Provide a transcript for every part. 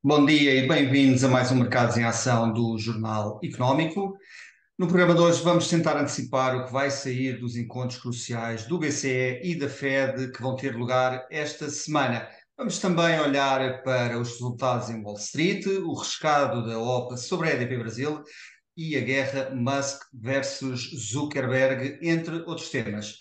Bom dia e bem-vindos a mais um Mercados em Ação do Jornal Económico. No programa de hoje vamos tentar antecipar o que vai sair dos encontros cruciais do BCE e da Fed que vão ter lugar esta semana. Vamos também olhar para os resultados em Wall Street, o rescaldo da OPA sobre a EDP Brasil e a guerra Musk versus Zuckerberg, entre outros temas.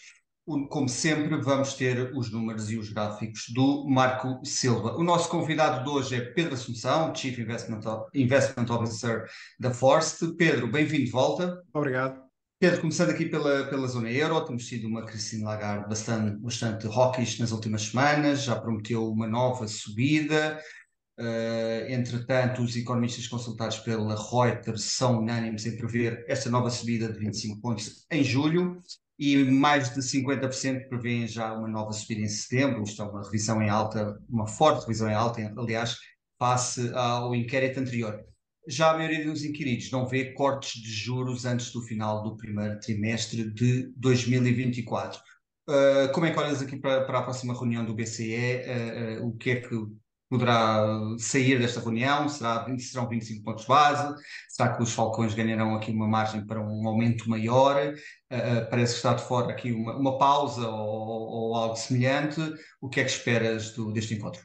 Como sempre, vamos ter os números e os gráficos do Marco Silva. O nosso convidado de hoje é Pedro Assunção, Chief Investment Officer da Forst. Pedro, bem-vindo de volta. Obrigado. Pedro, começando aqui pela zona euro, temos tido uma Christine Lagarde bastante hawkish nas últimas semanas, já prometeu uma nova subida. Entretanto, os economistas consultados pela Reuters são unânimes em prever esta nova subida de 25 pontos em julho e mais de 50% prevêem já uma nova subida em setembro. Isto é uma revisão em alta, uma forte revisão em alta, aliás, face ao inquérito anterior. Já a maioria dos inquiridos não vê cortes de juros antes do final do primeiro trimestre de 2024. Como é que olhas aqui para a próxima reunião do BCE? O que é que poderá sair desta reunião? Serão 25 pontos base? Será que os Falcões ganharão aqui uma margem para um aumento maior? Parece que está de fora aqui uma pausa ou algo semelhante. O que é que esperas deste encontro?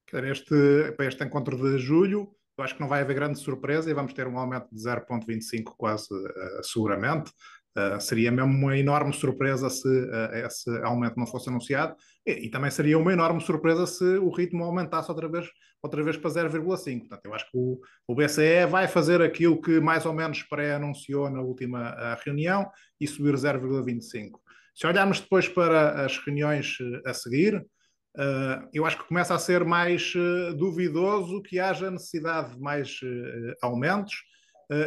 Para este encontro de julho, eu acho que não vai haver grande surpresa e vamos ter um aumento de 0,25 quase seguramente. Seria mesmo uma enorme surpresa se esse aumento não fosse anunciado e também seria uma enorme surpresa se o ritmo aumentasse outra vez para 0,5. Portanto, eu acho que o BCE vai fazer aquilo que mais ou menos pré-anunciou na última reunião e subir 0,25. Se olharmos depois para as reuniões a seguir, eu acho que começa a ser mais duvidoso que haja necessidade de mais aumentos,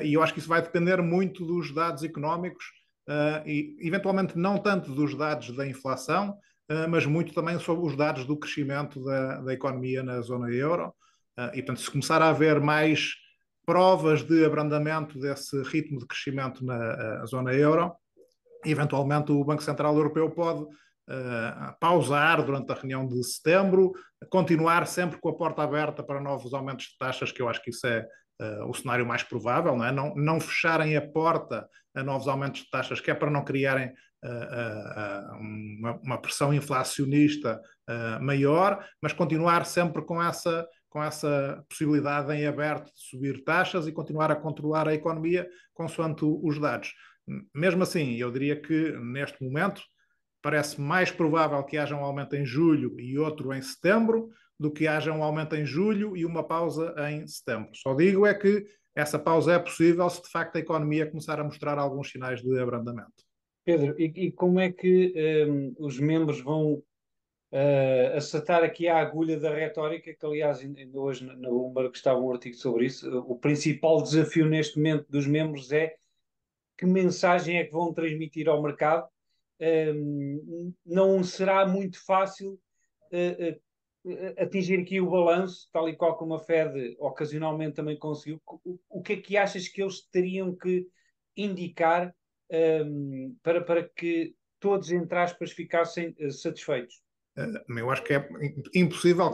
e eu acho que isso vai depender muito dos dados económicos, e eventualmente não tanto dos dados da inflação, mas muito também sobre os dados do crescimento da economia na zona euro. E, portanto, se começar a haver mais provas de abrandamento desse ritmo de crescimento na zona euro, eventualmente o Banco Central Europeu pode pausar durante a reunião de setembro, continuar sempre com a porta aberta para novos aumentos de taxas, que eu acho que isso é o cenário mais provável, não é? Não fecharem a porta a novos aumentos de taxas, que é para não criarem uma pressão inflacionista maior, mas continuar sempre com essa possibilidade em aberto de subir taxas e continuar a controlar a economia consoante os dados. Mesmo assim, eu diria que neste momento parece mais provável que haja um aumento em julho e outro em setembro do que haja um aumento em julho e uma pausa em setembro. Só digo é que essa pausa é possível se de facto a economia começar a mostrar alguns sinais de abrandamento. Pedro, e como é que os membros vão acertar aqui a agulha da retórica, que aliás ainda hoje na Bloomberg estava um artigo sobre isso. O principal desafio neste momento dos membros é que mensagem é que vão transmitir ao mercado. Não será muito fácil atingir aqui o balanço, tal e qual como a Fed ocasionalmente também conseguiu. O que é que achas que eles teriam que indicar para que todos, entre aspas, ficassem satisfeitos? Eu acho que é impossível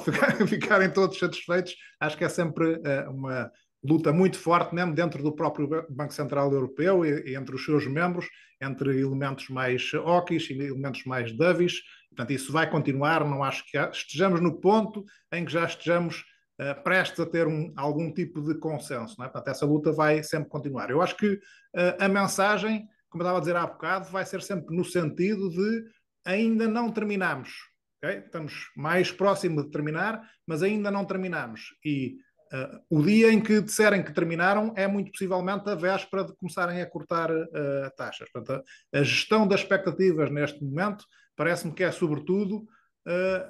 ficarem todos satisfeitos. Acho que é sempre uma luta muito forte, mesmo dentro do próprio Banco Central Europeu e entre os seus membros, entre elementos mais hawkish e elementos mais dovish. Portanto, isso vai continuar. Não acho que estejamos no ponto em que já estejamos prestes a ter algum tipo de consenso. Não é? Portanto, essa luta vai sempre continuar. Eu acho que a mensagem, como eu estava a dizer há bocado, vai ser sempre no sentido de ainda não terminamos. Okay? Estamos mais próximos de terminar, mas ainda não terminamos. E o dia em que disserem que terminaram é muito possivelmente a véspera de começarem a cortar taxas. Portanto, a gestão das expectativas neste momento parece-me que é sobretudo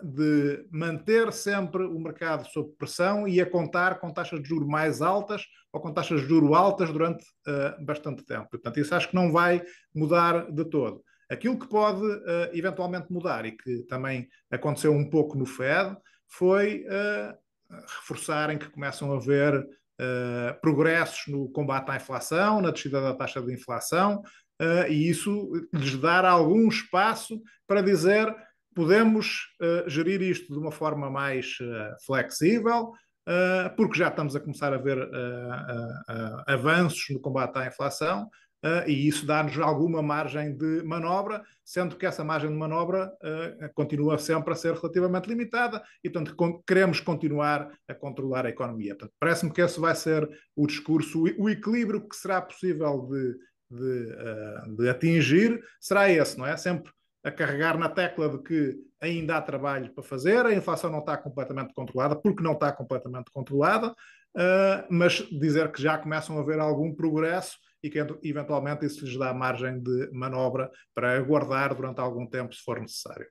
de manter sempre o mercado sob pressão e a contar com taxas de juros mais altas ou com taxas de juros altas durante bastante tempo. Portanto, isso acho que não vai mudar de todo. Aquilo que pode eventualmente mudar e que também aconteceu um pouco no Fed foi reforçarem que começam a haver progressos no combate à inflação, na descida da taxa de inflação, e isso lhes dar algum espaço para dizer podemos gerir isto de uma forma mais flexível, porque já estamos a começar a ver avanços no combate à inflação, e isso dá-nos alguma margem de manobra, sendo que essa margem de manobra continua sempre a ser relativamente limitada e, portanto, queremos continuar a controlar a economia. Portanto, parece-me que esse vai ser o discurso, o equilíbrio que será possível de atingir será esse, não é? Sempre a carregar na tecla de que ainda há trabalho para fazer, a inflação não está completamente controlada, porque não está completamente controlada, mas dizer que já começam a haver algum progresso e que eventualmente isso lhes dá margem de manobra para aguardar durante algum tempo, se for necessário.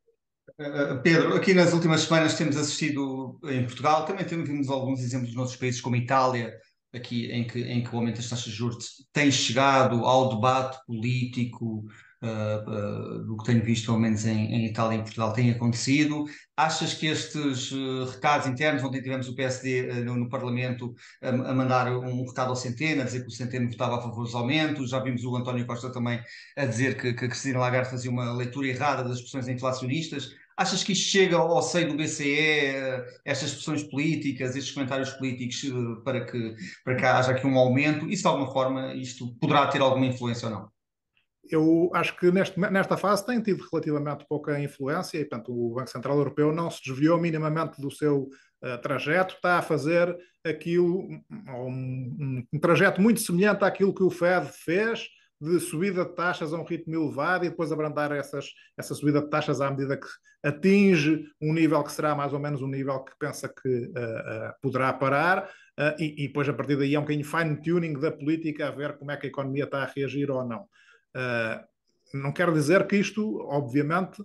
Pedro, aqui nas últimas semanas temos assistido em Portugal, também temos alguns exemplos de outros países como Itália, aqui em que o aumento das taxas de juros tem chegado ao debate político, do que tenho visto, pelo menos em Itália e em Portugal, tem acontecido. Achas que estes recados internos, ontem tivemos o PSD no Parlamento a mandar um recado ao Centeno, a dizer que o Centeno votava a favor dos aumentos, já vimos o António Costa também a dizer que a Cristina Lagarde fazia uma leitura errada das expressões inflacionistas. Achas que isto chega ao seio do BCE, estas expressões políticas, estes comentários políticos, para que haja aqui um aumento? E se de alguma forma isto poderá ter alguma influência ou não? Eu acho que nesta fase tem tido relativamente pouca influência e, portanto, o Banco Central Europeu não se desviou minimamente do seu trajeto, está a fazer aquilo, um trajeto muito semelhante àquilo que o Fed fez, de subida de taxas a um ritmo elevado e depois abrandar essa subida de taxas à medida que atinge um nível que será mais ou menos um nível que pensa que poderá parar, e depois a partir daí é um bocadinho fine-tuning da política a ver como é que a economia está a reagir ou não. Não quero dizer que isto, obviamente,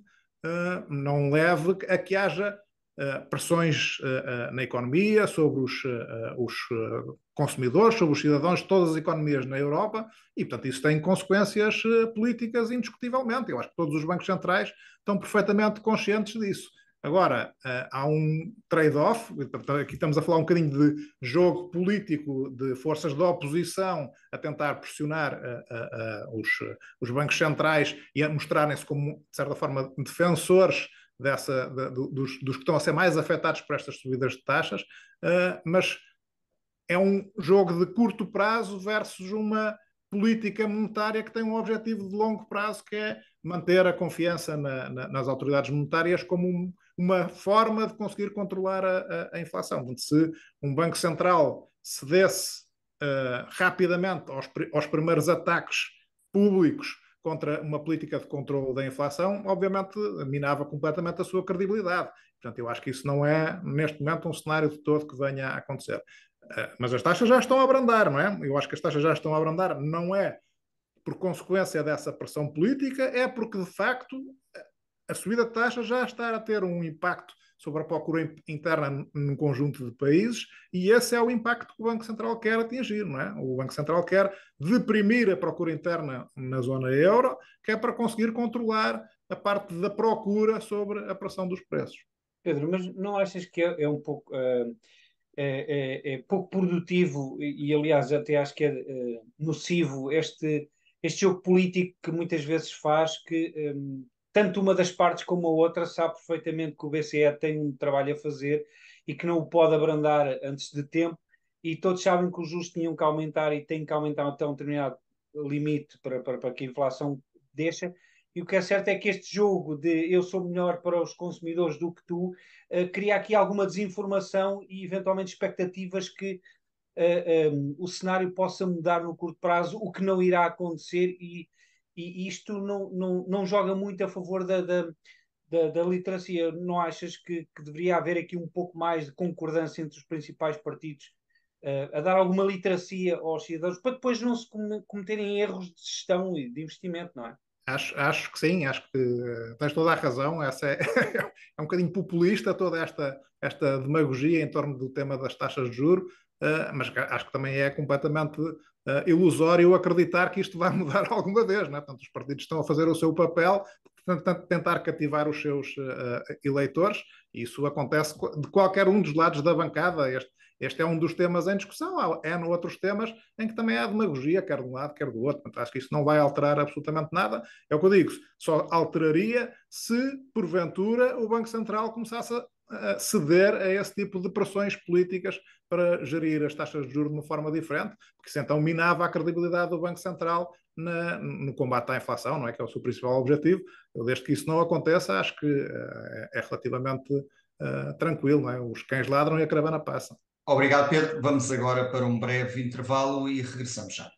não leve a que haja pressões na economia, sobre os consumidores, sobre os cidadãos de todas as economias na Europa, e, portanto, isso tem consequências políticas indiscutivelmente. Eu acho que todos os bancos centrais estão perfeitamente conscientes disso. Agora, há um trade-off, aqui estamos a falar um bocadinho de jogo político de forças de oposição a tentar pressionar os bancos centrais e a mostrarem-se como, de certa forma, defensores dos que estão a ser mais afetados por estas subidas de taxas, mas é um jogo de curto prazo versus uma política monetária que tem um objetivo de longo prazo, que é manter a confiança nas autoridades monetárias como uma forma de conseguir controlar a inflação. Se um Banco Central cedesse rapidamente aos primeiros ataques públicos contra uma política de controle da inflação, obviamente minava completamente a sua credibilidade. Portanto, eu acho que isso não é, neste momento, um cenário de todo que venha a acontecer. Mas as taxas já estão a abrandar, não é? Eu acho que as taxas já estão a abrandar, não é por consequência dessa pressão política, é porque, de facto, a subida de taxas já está a ter um impacto sobre a procura interna num conjunto de países, e esse é o impacto que o Banco Central quer atingir, não é? O Banco Central quer deprimir a procura interna na zona euro, que é para conseguir controlar a parte da procura sobre a pressão dos preços. Pedro, mas não achas que é um pouco... É pouco produtivo e, aliás, até acho que é nocivo este jogo político que muitas vezes faz que tanto uma das partes como a outra sabe perfeitamente que o BCE tem um trabalho a fazer e que não o pode abrandar antes de tempo, e todos sabem que os juros tinham que aumentar e têm que aumentar até um determinado limite para que a inflação deixe. E o que é certo é que este jogo de eu sou melhor para os consumidores do que tu cria aqui alguma desinformação e eventualmente expectativas que o cenário possa mudar no curto prazo, o que não irá acontecer, e isto não joga muito a favor da literacia. Não achas que deveria haver aqui um pouco mais de concordância entre os principais partidos a dar alguma literacia aos cidadãos para depois não se cometerem erros de gestão e de investimento, não é? Acho que sim, acho que tens toda a razão. Essa é um bocadinho populista toda esta demagogia em torno do tema das taxas de juros, mas acho que também é completamente ilusório acreditar que isto vai mudar alguma vez, não é? Portanto, os partidos estão a fazer o seu papel, tentar cativar os seus eleitores, e isso acontece de qualquer um dos lados da bancada. Este é um dos temas em discussão. Há outros temas em que também há demagogia, quer de um lado, quer do outro. Portanto, acho que isso não vai alterar absolutamente nada. É o que eu digo, só alteraria se, porventura, o Banco Central começasse ceder a esse tipo de pressões políticas para gerir as taxas de juros de uma forma diferente, porque isso então minava a credibilidade do Banco Central no combate à inflação, não é? Que é o seu principal objetivo. Desde que isso não aconteça, acho que é relativamente tranquilo, não é? Os cães ladram e a caravana passa. Obrigado, Pedro. Vamos agora para um breve intervalo e regressamos já.